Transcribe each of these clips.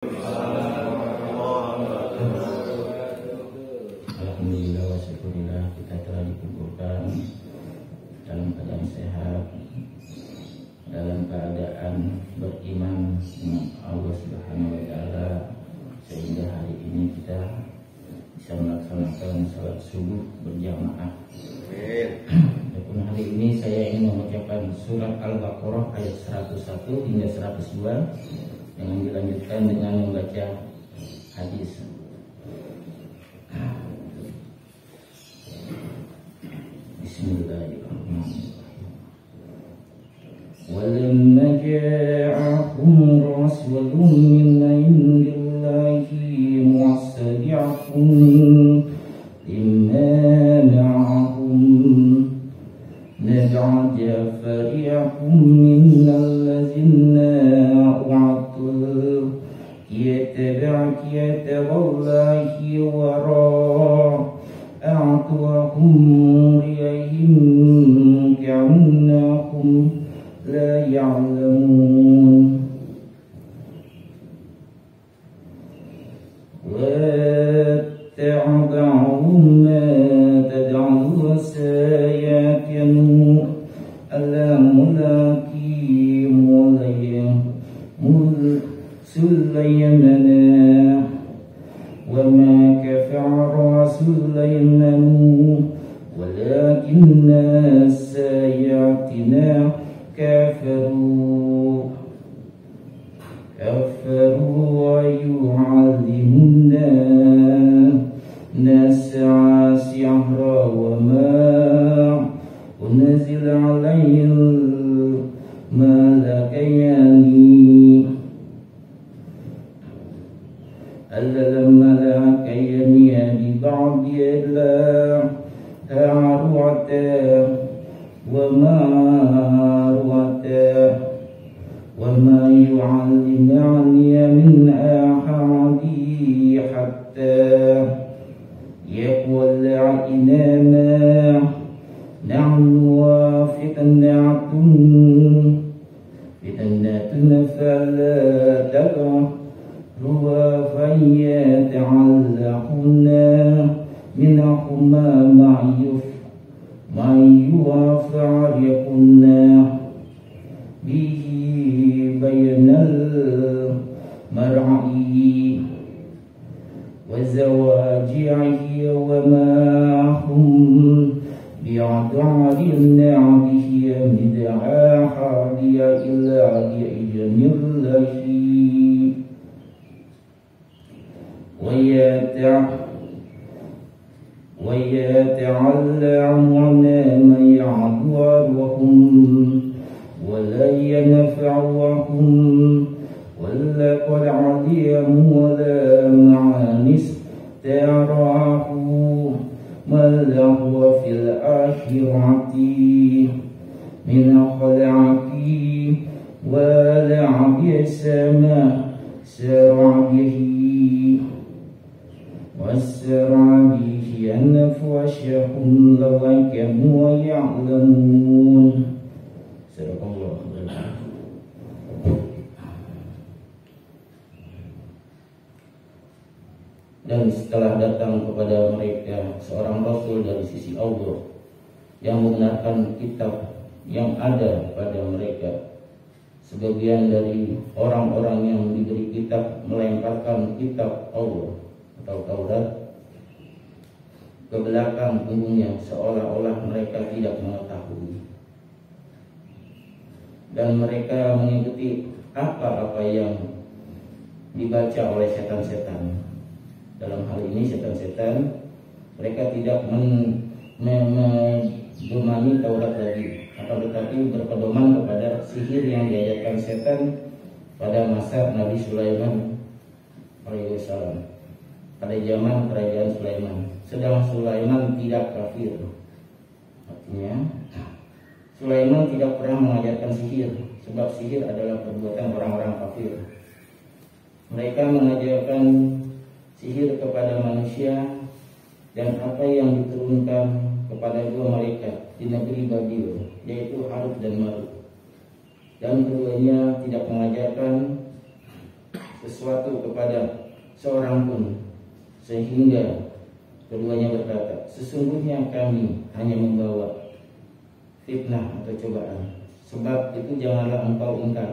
Alhamdulillah wa syukurillah, kita telah dikumpulkan dalam keadaan sehat, dalam keadaan beriman dengan Allah Subhanahu wa Ta'ala, sehingga hari ini kita bisa melaksanakan salat subuh berjamaah. Adapun hari ini saya ingin membacakan surat Al-Baqarah ayat 101 hingga 102 yang dilanjutkan dengan membaca hadis. Bismillahirrahmanirrahim. Walamma ja'akum rasulun min indillahi musaddiqun lima ma'ahum nad'aja fariqum minal ladzina u'atul yatawallahi wara a'tuahum riyahim ka'annahum la ya'lamun واتبعوا ما تدعو سيكن الأملاكي سليمان وما كفر سليمان ولكن السياتنا كفروا ويعلمون الناس السحر وما أنزل عليه الملكين ببعض الله هاروت وماروت وما يعلمان من أحد حتى يقول إنما نحن فتنة فلا تكفروا فيتعلقون منهما ما يفارقون به بين المرء وزواجه وما هم بعذارين به من أحد إلا بإذن الله ويتعلمون ما يعذرهم ولا ينفعهم ولقد علموا لمن استراه ما له في الآخرة من خلاق ولا بئس ما سرع به وسرع به أنفسهم لو كانوا يعلمون. Dan setelah datang kepada mereka seorang Rasul dari sisi Allah yang membenarkan kitab yang ada pada mereka, sebagian dari orang-orang yang diberi kitab melemparkan kitab Allah atau Taurat ke belakang punggungnya seolah-olah mereka tidak mengetahui, dan mereka mengikuti apa-apa yang dibaca oleh setan-setan. Dalam hal ini setan-setan mereka tidak mendomani Taurat lagi, akan tetapi berpedoman kepada sihir yang diajarkan setan pada masa Nabi Sulaiman alaihissalam, pada zaman kerajaan Sulaiman. Sedang Sulaiman tidak kafir, artinya Sulaiman tidak pernah mengajarkan sihir, sebab sihir adalah perbuatan orang-orang kafir. Mereka mengajarkan sihir kepada manusia dan apa yang diturunkan kepada dua malaikat di negeri Babil, yaitu Harut dan Marut. Dan keduanya tidak mengajarkan sesuatu kepada seorang pun, sehingga keduanya berkata, sesungguhnya kami hanya membawa fitnah atau cobaan, sebab itu janganlah engkau ingkar.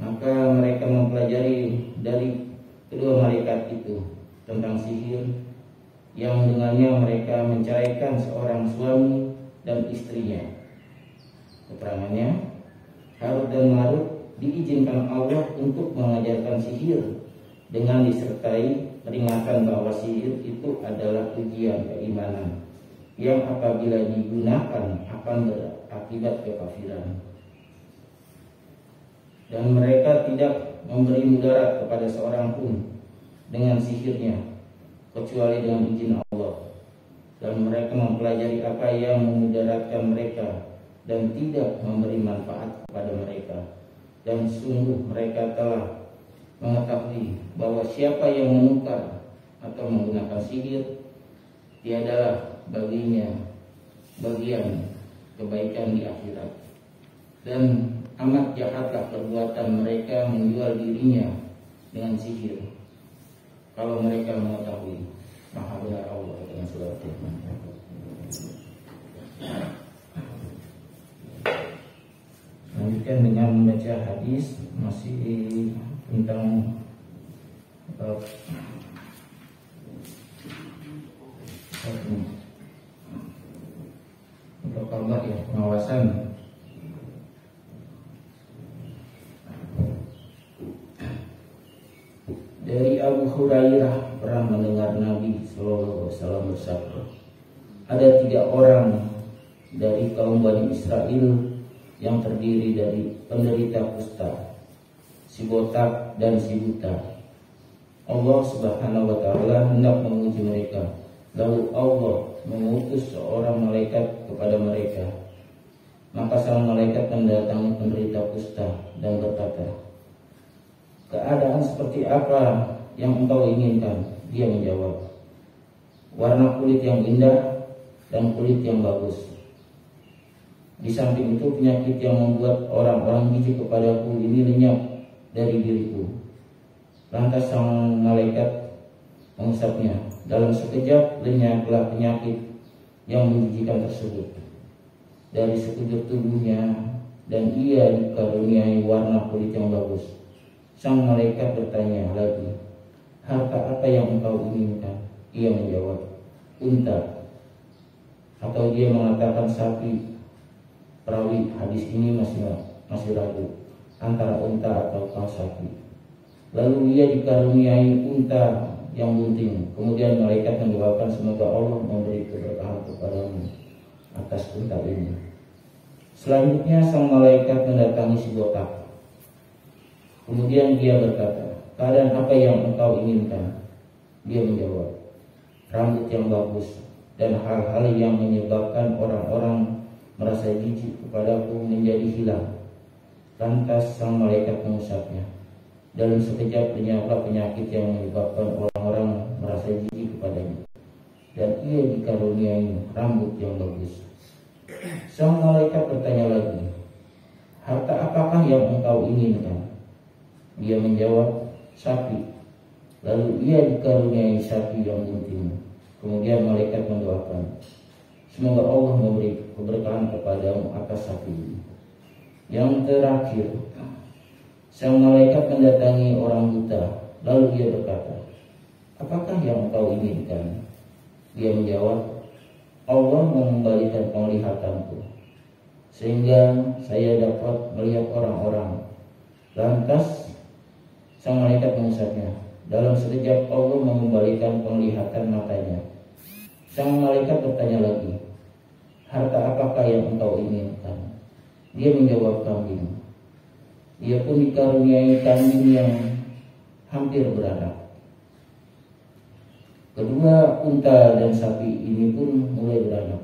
Maka mereka mempelajari dari kedua malaikat itu tentang sihir, yang dengannya mereka menceraikan seorang suami dan istrinya. Keterangannya, Harut dan Marut diizinkan Allah untuk mengajarkan sihir dengan disertai peringatan bahwa sihir itu adalah ujian keimanan yang apabila digunakan akan berakibat kekafiran. Dan mereka tidak memberi mudarat kepada seorang pun dengan sihirnya kecuali dengan izin Allah. Dan mereka mempelajari apa yang memudaratkan mereka dan tidak memberi manfaat kepada mereka. Dan sungguh mereka telah mengetahui bahwa siapa yang menukar atau menggunakan sihir, tiadalah baginya bagian kebaikan di akhirat. Dan amat jahatlah perbuatan mereka menjual dirinya dengan sihir, kalau mereka mengetahui. Maha benar Allah dengan segala firman. Lanjutkan dengan membaca hadis masih tentang kabar ya, pengawasan. Dari Abu Hurairah pernah mendengar Nabi Sallallahu Alaihi Wasallam bersabda, ada 3 orang dari kaum Bani Israel yang terdiri dari penderita kusta, si botak dan si buta. Allah Subhanahu wa taala hendak menguji mereka. Lalu Allah mengutus seorang malaikat kepada mereka. Maka sang malaikat mendatangi penderita kusta dan berkata, keadaan seperti apa yang engkau inginkan? Dia menjawab, warna kulit yang indah dan kulit yang bagus. Di samping itu penyakit yang membuat orang-orang jijik kepadaku ini lenyap dari diriku. Lantas sang malaikat mengusapnya. Dalam sekejap lenyaplah penyakit yang menjijikkan tersebut dari sekujur tubuhnya, dan ia dikaruniai warna kulit yang bagus. Sang malaikat bertanya lagi, harta apa yang engkau inginkan? Ia menjawab, unta. Atau dia mengatakan sapi. Perawi hadis ini masih ragu antara unta atau sapi. Lalu ia dikaruniai unta yang bunting. Kemudian malaikat mendoakan semoga Allah memberi keberkahan kepadamu atas unta ini. Selanjutnya sang malaikat mendatangi si botak. Kemudian dia berkata, keadaan apa yang engkau inginkan? Dia menjawab, rambut yang bagus dan hal-hal yang menyebabkan orang-orang merasa jijik kepadaku menjadi hilang. Lantas sang malaikat mengusapnya. Dalam sekejap lenyaplah penyakit yang menyebabkan orang-orang merasa jijik kepadanya, dan ia dikaruniai rambut yang bagus. Sang malaikat bertanya lagi, harta apakah yang engkau inginkan? Dia menjawab, sapi. Lalu ia dikaruniai sapi yang bunting. Kemudian malaikat mendoakan, semoga Allah memberi keberkahan kepadamu atas sapi ini. Yang terakhir, sang malaikat mendatangi orang buta. Lalu dia berkata, apakah yang engkau inginkan? Dia menjawab, Allah mengembalikan penglihatanku sehingga saya dapat melihat orang-orang. Lantas sang malaikat mengusapnya. Dalam sekejap Allah mengembalikan penglihatan matanya. Sang malaikat bertanya lagi, harta apakah yang engkau inginkan? Dia menjawab, kambing. Ia pun dikaruniai kambing yang hampir beranak. Kedua unta dan sapi ini pun mulai beranak.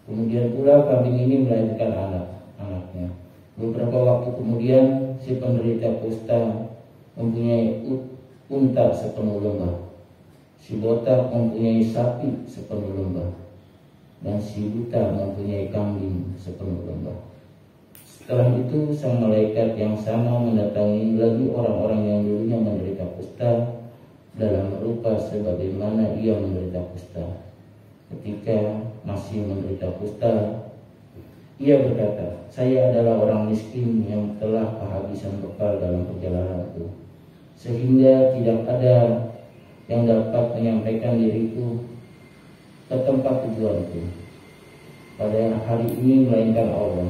Kemudian pula kambing ini melahirkan anak-anaknya. Beberapa waktu kemudian si penderita kusta mempunyai unta sepenuh lembah. Si botak mempunyai sapi sepenuh lembah. Dan si buta mempunyai kambing sepenuh lembah. Setelah itu sang malaikat yang sama mendatangi lagi orang-orang yang dulunya menderita kusta dalam rupa sebagaimana ia menderita kusta. Ketika masih menderita kusta, ia berkata, "Saya adalah orang miskin yang telah kehabisan bekal dalam perjalananku, sehingga tidak ada yang dapat menyampaikan diriku ke tempat tujuanku pada hari ini melainkan Allah.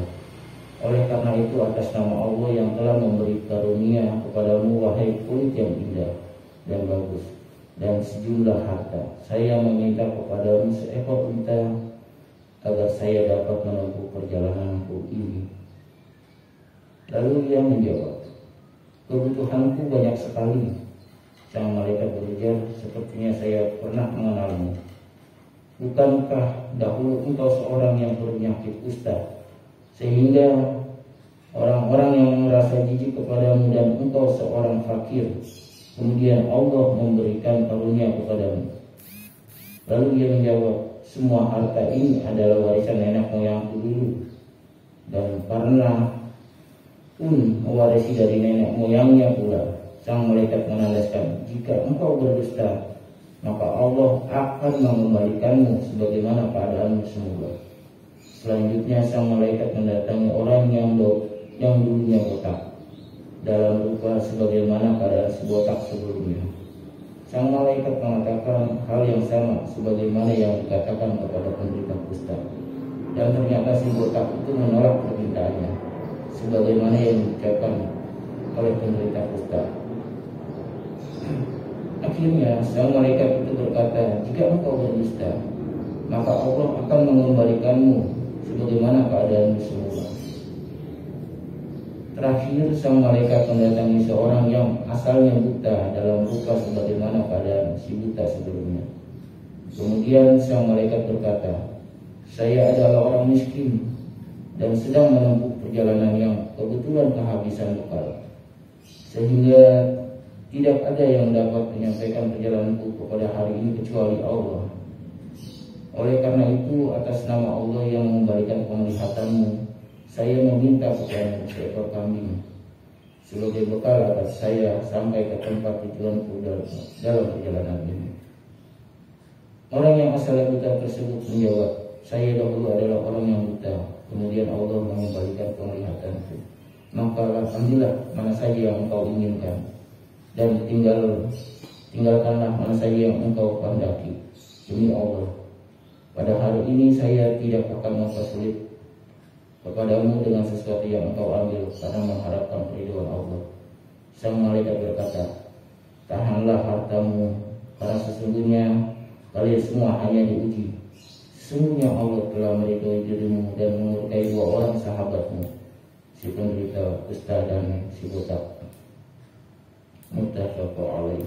Oleh karena itu, atas nama Allah yang telah memberi karunia kepadamu, wahai kulit yang indah dan bagus dan sejumlah harta, saya meminta kepadamu seekor unta agar saya dapat menempuh perjalananku ini." Lalu ia menjawab, "Kebutuhanku banyak sekali." Sang malaikat berujar, "Sepertinya saya pernah mengenalmu. Bukankah dahulu engkau seorang yang berpenyakit kusta, sehingga orang-orang yang merasa jijik kepadamu, dan engkau seorang fakir, kemudian Allah memberikan karunia kepadamu?" Lalu ia menjawab, "Semua harta ini adalah warisan nenek moyangku dulu, dan pernah pun mewarisi dari nenek moyangnya pula." Sang malaikat menandaskan, "Jika engkau berdusta, maka Allah akan mengembalikanmu sebagaimana keadaanmu semula." Selanjutnya sang malaikat mendatangi orang yang dulunya botak dalam rupa sebagaimana keadaan si botak sebelumnya. Sang malaikat mengatakan hal yang sama sebagaimana yang dikatakan kepada penderita kusta, dan ternyata si botak itu menolak permintaannya sebagaimana yang diucapkan oleh penderita kusta. Akhirnya sang malaikat itu berkata, "Jika engkau berdusta, maka Allah akan mengembalikanmu sebagaimana keadaanmu semula." Terakhir sang malaikat mendatangi seorang yang asalnya buta dalam rupa sebagaimana keadaan si buta sebelumnya. Kemudian sang malaikat berkata, "Saya adalah orang miskin dan sedang menempuh perjalanan yang kebetulan kehabisan bekal, sehingga tidak ada yang dapat menyampaikan perjalananku kepada hari ini kecuali Allah. Oleh karena itu, atas nama Allah yang memberikan penglihatanmu, saya meminta kepadamu seekor kambing sebagai bekal agar saya sampai ke tempat tujuanku dalam perjalanan ini." Orang yang asalnya buta tersebut menjawab, "Saya dahulu adalah orang yang buta, kemudian Allah mengembalikan penglihatanku. Maka ambillah mana saja yang engkau inginkan, dan tinggalkanlah mana saja yang engkau kehendaki. Demi Allah, pada hari ini saya tidak akan mempersulit kepadamu dengan sesuatu yang engkau ambil karena mengharapkan keridhaan Allah." Sang malaikat berkata, "Tahanlah hartamu, karena sesungguhnya kalian semua hanya diuji. Sesungguhnya Allah telah meridhoi dirimu dan memurkai dua orang sahabatmu, si penderita kusta dan si botak." Muttafaqun alaih.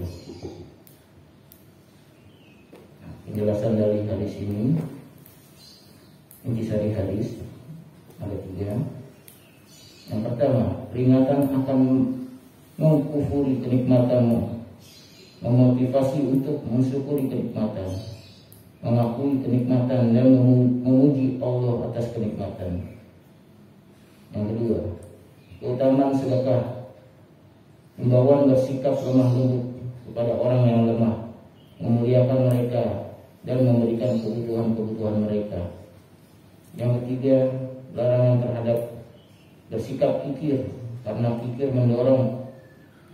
Penjelasan dari hadis ini, intisari hadis ada 3. Yang pertama, peringatan akan mengkufuri kenikmatanmu, memotivasi untuk mensyukuri kenikmatan, mengakui kenikmatan, dan memuji Allah atas kenikmatan. Yang kedua, keutamaan sedekah, himbauan bersikap lemah lembut kepada orang yang lemah, memuliakan mereka dan memberikan kebutuhan-kebutuhan mereka. Yang ketiga, larangan terhadap bersikap kikir, karena kikir mendorong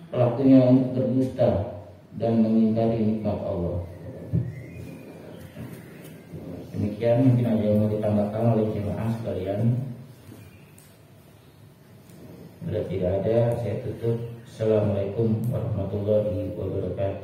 pelakunya untuk berdusta dan mengingkari nikmat Allah. Demikian mungkin ada yang mau ditambahkan oleh jemaah sekalian. Bila tidak ada, saya tutup. Assalamualaikum warahmatullahi wabarakatuh.